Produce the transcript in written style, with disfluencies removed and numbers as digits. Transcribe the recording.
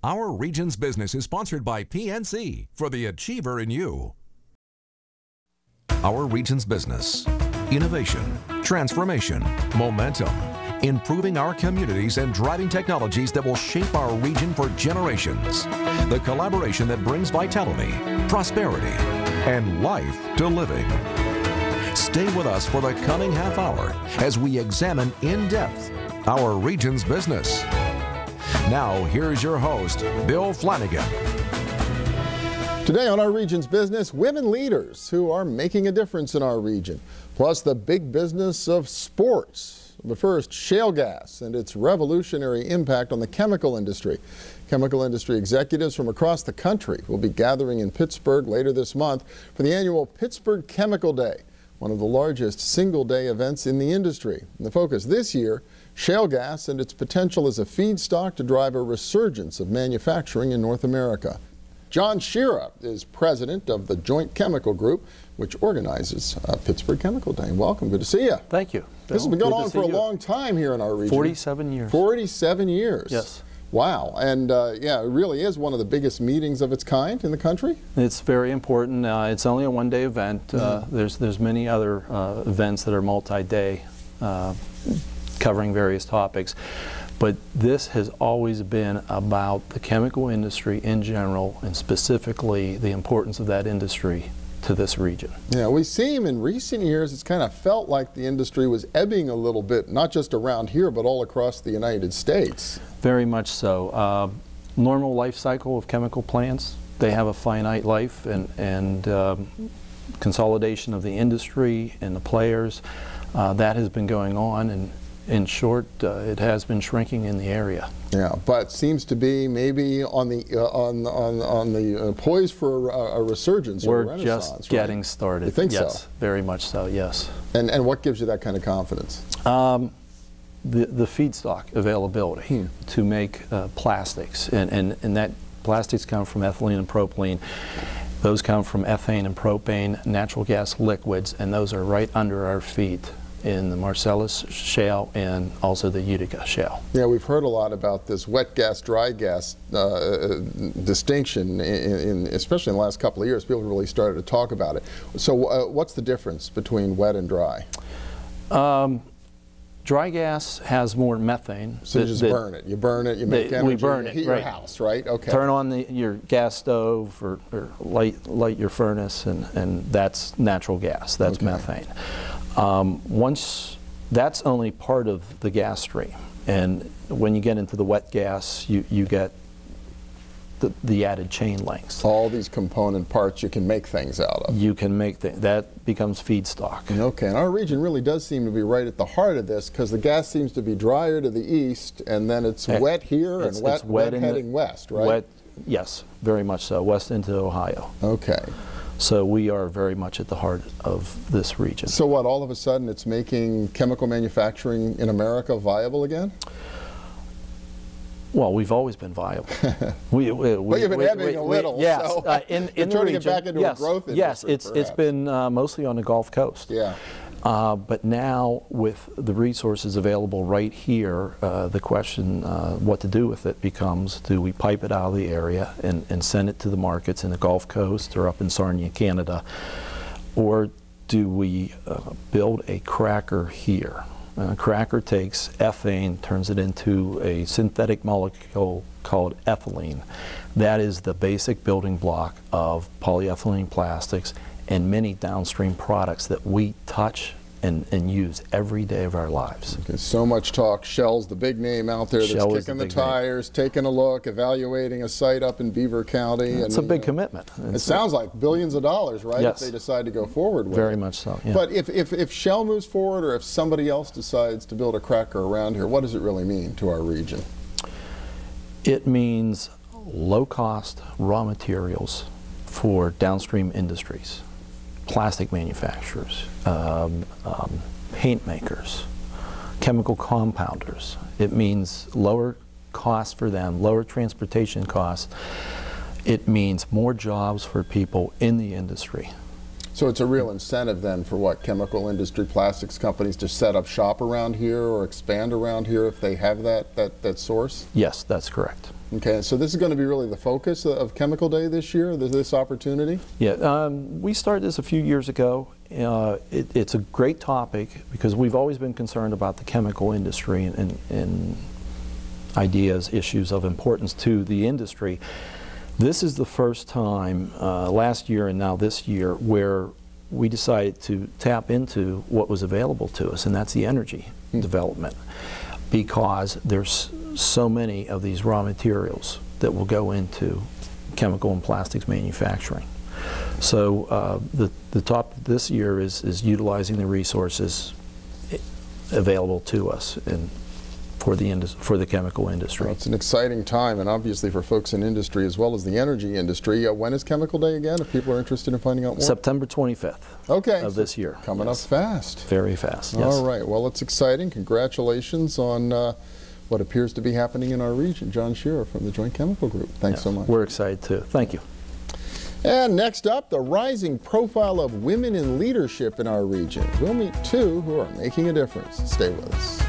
Our Region's Business is sponsored by PNC for the achiever in you. Our Region's Business. Innovation, transformation, momentum, improving our communities and driving technologies that will shape our region for generations. The collaboration that brings vitality, prosperity, and life to living. Stay with us for the coming half hour as we examine in depth our region's business. Now, here's your host, Bill Flanagan. Today on Our Region's Business, women leaders who are making a difference in our region, plus the big business of sports. But first, shale gas and its revolutionary impact on the chemical industry. Chemical industry executives from across the country will be gathering in Pittsburgh later this month for the annual Pittsburgh Chemical Day, one of the largest single-day events in the industry. And the focus this year, shale gas and its potential as a feedstock to drive a resurgence of manufacturing in North America. John Schirra is president of the Joint Chemical Group, which organizes Pittsburgh Chemical Day. Welcome, good to see you. Thank you. This has been going on for a long time here in our region. 47 years. 47 years. Yes. Wow, and yeah, it really is one of the biggest meetings of its kind in the country. It's very important. It's only a one-day event. There's many other events that are multi-day, covering various topics. But this has always been about the chemical industry in general, and specifically the importance of that industry to this region. Yeah, we seem in recent years it's kind of felt like the industry was ebbing a little bit, not just around here, but all across the United States. Very much so. Normal life cycle of chemical plants, they have a finite life, and consolidation of the industry and the players, that has been going on, and in short, it has been shrinking in the area. Yeah, but seems to be maybe on the poise for a resurgence or a renaissance. We're just getting started. You think so? Yes, very much so, yes. And what gives you that kind of confidence? The feedstock availability to make plastics, and that plastics come from ethylene and propylene. Those come from ethane and propane, natural gas liquids, and those are right under our feet in the Marcellus shale and also the Utica shale. Yeah, we've heard a lot about this wet gas, dry gas distinction, especially in the last couple of years. People really started to talk about it. So what's the difference between wet and dry? Dry gas has more methane. So you just burn it. You burn it, you make energy, we burn it, heat your house, right? Okay. Turn on your gas stove or light your furnace, and that's natural gas, that's methane. Once that's only part of the gas stream, and when you get into the wet gas, you get the added chain lengths. All these component parts you can make things out of. You can make things. That becomes feedstock. Okay, and our region really does seem to be right at the heart of this, because the gas seems to be drier to the east, and then it's wet here and wet heading west, right? Wet, yes, very much so, west into Ohio. Okay. So we are very much at the heart of this region. So what, all of a sudden it's making chemical manufacturing in America viable again? Well, we've always been viable. But you've been ebbing a little. Yes, so in you're the turning region, it back into a growth industry. Yes, it's been mostly on the Gulf Coast. Yeah. But now, with the resources available right here, the question what to do with it becomes, do we pipe it out of the area and send it to the markets in the Gulf Coast or up in Sarnia, Canada, or do we build a cracker here? A cracker takes ethane, turns it into a synthetic molecule called ethylene. That is the basic building block of polyethylene plastics and many downstream products that we touch and use every day of our lives. Okay, so much talk. Shell's the big name out there that's kicking the tires, taking a look, evaluating a site up in Beaver County. It's a big commitment. It sounds like billions of dollars, right? Yes. If they decide to go forward with it. Very much so, yeah. But if Shell moves forward, or if somebody else decides to build a cracker around here, what does it really mean to our region? It means low-cost raw materials for downstream industries. Plastic manufacturers, paint makers, chemical compounders. It means lower costs for them, lower transportation costs. It means more jobs for people in the industry. So it's a real incentive then for what, chemical industry, plastics companies to set up shop around here or expand around here if they have that source? Yes, that's correct. Okay, so this is going to be really the focus of Chemical Day this year, this opportunity? Yeah, we started this a few years ago. It's a great topic because we've always been concerned about the chemical industry and ideas, issues of importance to the industry. This is the first time, last year and now this year, where we decided to tap into what was available to us, and that's the energy development, because there's so many of these raw materials that will go into chemical and plastics manufacturing. So the top this year is utilizing the resources available to us for the chemical industry. Well, it's an exciting time, and obviously for folks in industry as well as the energy industry. When is Chemical Day again, if people are interested in finding out more? September 25th of this year. Coming up fast. Very fast, yes. All right, well, it's exciting. Congratulations on what appears to be happening in our region. John Schirra from the Joint Chemical Group. Thanks so much. We're excited too. Thank you. And next up, the rising profile of women in leadership in our region. We'll meet two who are making a difference. Stay with us.